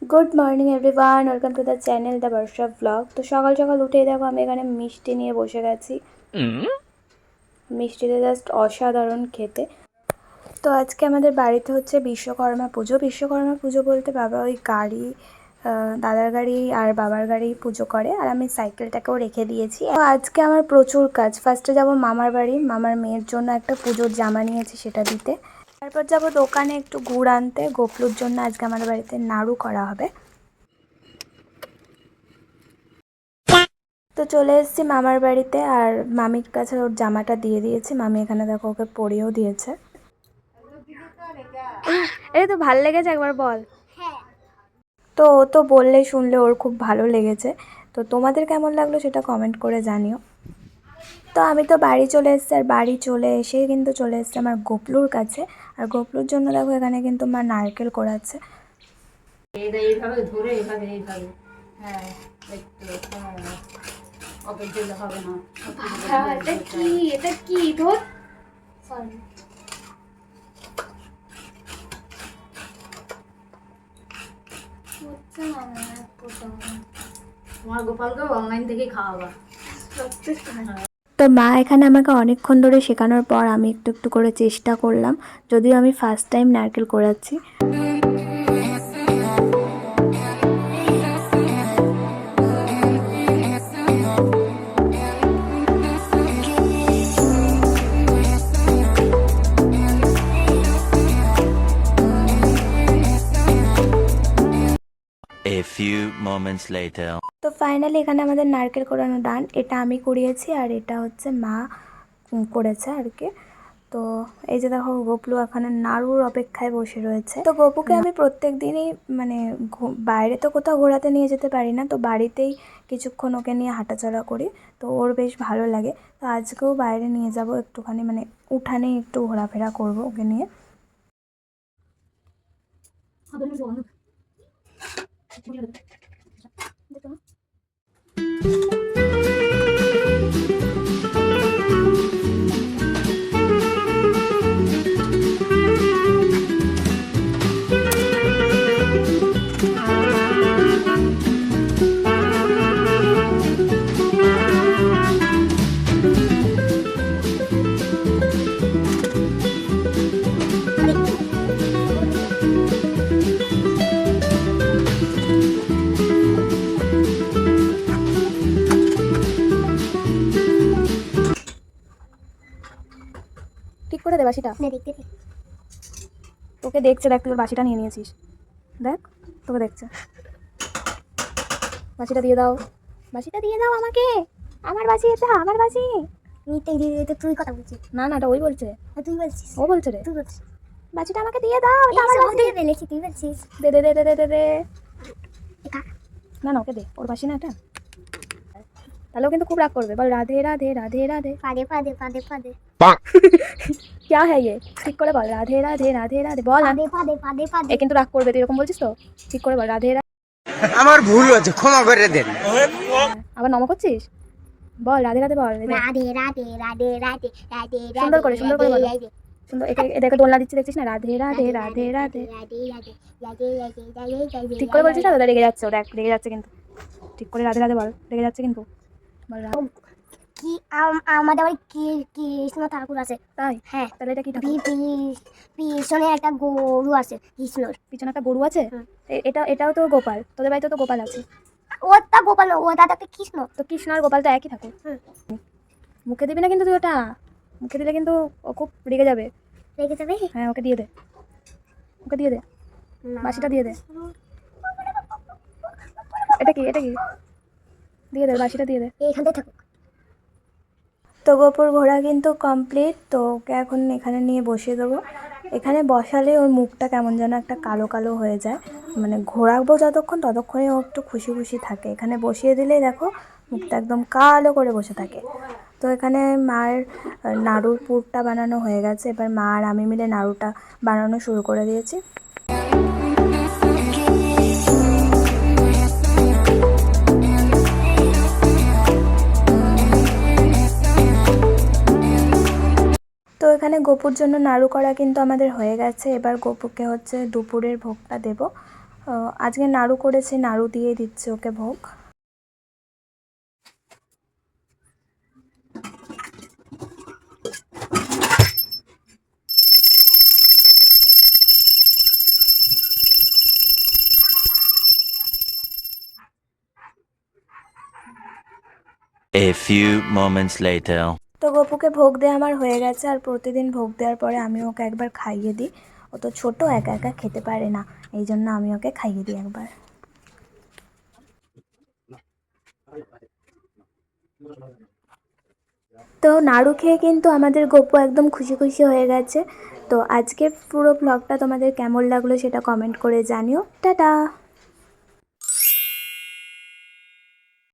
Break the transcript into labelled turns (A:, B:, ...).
A: Good morning everyone, welcome to the channel the Barsha blog. তো সকাল সকাল উঠেই দেখো আমি এখানে মিষ্টি নিয়ে বসে গেছি। মিষ্টিতে জাস্ট অসাধারণ খেতে। তো আজকে আমাদের বাড়িতে হচ্ছে বিশ্বকর্মা পুজো। বিশ্বকর্মা পুজো বলতে বাবা ওই গাড়ি, দাদার গাড়ি আর বাবার গাড়ি পুজো করে, আর আমি সাইকেলটাকেও রেখে দিয়েছি। তো আজকে আমার প্রচুর কাজ। ফার্স্টে যাব মামার বাড়ি, মামার মেয়ের জন্য একটা পুজোর জামা নিয়েছি সেটা দিতে। তারপর যাব দোকানে একটু গুড় আনতে, গোপলুর জন্য আজকে আমাদের বাড়িতে নাড়ু করা হবে। তো চলে এসেছি মামার বাড়িতে, আর মামির কাছে ওর জামাটা দিয়ে দিয়েছি। মামি এখানে দেখো ওকে পরিয়েও দিয়েছে। এই তো ভালো লেগেছে, একবার বল। তো ও তো বললে শুনলে ওর খুব ভালো লেগেছে। তো তোমাদের কেমন লাগলো সেটা কমেন্ট করে জানিও। তো আমি তো বাড়ি চলে এসেছি, আর বাড়ি চলে এসে কিন্তু চলে এসেছি আমার গোপলুর কাছে। আর গোপলুর জন্য দেখো এখানে কিন্তু মা নারকেল কোড়াচ্ছে।
B: এইভাবে ধরে এইভাবে এইভাবে, হ্যাঁ হবে না।
A: এটা কি, এটা কি ধর, সরি।
B: তোমার গোপালকে অনলাইন থেকে খাওয়াবা।
A: তো মা এখানে আমাকে অনেকক্ষণ ধরে শেখানোর পর আমি একটু একটু করে চেষ্টা করলাম, যদিও আমি ফার্স্ট টাইম নারকেল কোড়াচ্ছি।
C: A few moments later.
A: তো ফাইনালি এখানে আমাদের নারকেল কোড়ানো ডান। এটা আমি কুড়িয়েছি আর এটা হচ্ছে মা করেছে আর কি। তো এই যে দেখো গোপলু এখানে নাড়ুর অপেক্ষায় বসে রয়েছে। তো গোপুকে আমি প্রত্যেক দিনই মানে বাইরে তো কোথাও ঘোরাতে নিয়ে যেতে পারি না, তো বাড়িতেই কিছুক্ষণ ওকে নিয়ে হাঁটাচলা করি। তো ওর বেশ ভালো লাগে। তো আজকেও বাইরে নিয়ে যাব একটুখানি, মানে উঠানেই একটু ঘোরাফেরা করব ওকে নিয়ে। ঠিক করে দে বাসিটা। তোকে দেখছে, দেখ তুই ওর বাসিটা নিয়ে নিয়েছিস, দেখ তোকে দেখছে। বাসিটা দিয়ে দাও, বাসিটা দিয়ে দাও আমাকে, আমার বাসি, এটা আমার বাসি।
D: তুই কথা বলছিস
A: না না, এটা ওই বলছে।
D: তুই বলছিস
A: ও বলছে রে,
D: তুই বলছিস
A: বাসিটা আমাকে দিয়ে দাও, এটা আমার বাসি।
D: বলেছি তুই বলছিস
A: দে দে দে দে দে দে দে। না না ওকে দে, ওর বাসি না এটা। তাহলেও কিন্তু খুব রাগ করবে। বল রাধে রাধে রাধে রাধে।
D: পাদে পাদে পাদে পাদে
A: क्या है ये, ঠিক করে বল রাধে রাধে রাধে রাধে বল।
D: পাদে পাদে পাদে পাদে
A: এ কিন্তু রাগ করবে, তুই এরকম বলছিস তো। ঠিক করে বল রাধে রাধে।
E: আমার ভুল হয়েছে, ক্ষমা করে দেন।
A: আবার নম করছিস, বল রাধে রাধে বল।
D: রাধে রাধে রাধে রাধে রাধে
A: সুন্দর করে সুন্দর করে বল, সুন্দর। এটাকে দোলনা দিচ্ছে দেখছিস না, রাধে রাধে রাধে রাধে। ঠিক করে বলছিস না, দাদা রেগে যাচ্ছে, ও দেখ রেগে যাচ্ছে কিন্তু। ঠিক করে রাধে রাধে বল, রেগে যাচ্ছে কিন্তু। বল
D: কি আমাদের বাড়ি কৃষ্ণ ঠাকুর আছে।
A: তাই?
D: হ্যাঁ,
A: তাহলে এটা কি ঠাকুর?
D: পিছনে একটা গরু আছে কৃষ্ণর।
A: পিছনে একটা গরু আছে। এটাও তো গোপাল, তোদের বাড়িতে তো গোপাল আছে।
D: ওটা গোপাল না, ওটা একটা কৃষ্ণ।
A: তো কৃষ্ণ আর গোপাল তো একই ঠাকুর। মুখে দিবি না কিন্তু তুই ওটা, মুখে দিলে কিন্তু ও খুব রেগে যাবে।
D: রেখে যাবে?
A: হ্যাঁ ওকে দিয়ে দে, ওকে দিয়ে দে, বাসিটা দিয়ে দে। এটা কি, এটা কি, দিয়ে দে বাসিটা দিয়ে দে।
D: এইখানটাই থাকুক।
A: তো গোপুর ঘোরা কিন্তু কমপ্লিট। তো ওকে এখন এখানে নিয়ে বসিয়ে দেবো। এখানে বসালে ওর মুখটা কেমন যেন একটা কালো কালো হয়ে যায়, মানে ঘোরাবো যতক্ষণ ততক্ষণে ও একটু খুশি খুশি থাকে। এখানে বসিয়ে দিলেই দেখো মুখটা একদম কালো করে বসে থাকে। তো এখানে মার নাড়ুর পুরটা বানানো হয়ে গেছে। এবার মা আর আমি মিলে নাড়ুটা বানানো শুরু করে দিয়েছি। তো এখানে গোপুর জন্য নাড়ু করা কিন্তু আমাদের হয়ে গেছে। এবার গোপুকে হচ্ছে দুপুরের ভোগটা দেব। আজকে নাড়ু করেছে, নাড়ু দিয়ে দিচ্ছে ওকে ভোগ।
C: A few moments later.
A: তো গপুকে ভোগ দেওয়া আমার হয়ে গেছে, আর প্রতিদিন ভোগ দেওয়ার পরে আমি ওকে একবার খাইয়ে দিই। ও তো ছোটো, একা একা খেতে পারে না, এই জন্য আমি ওকে খাইয়ে দিই একবার। তো নাড়ু খেয়ে কিন্তু আমাদের গপু একদম খুশি খুশি হয়ে গেছে। তো আজকের পুরো ব্লগটা তোমাদের কেমন লাগলো সেটা কমেন্ট করে জানিও। টাটা।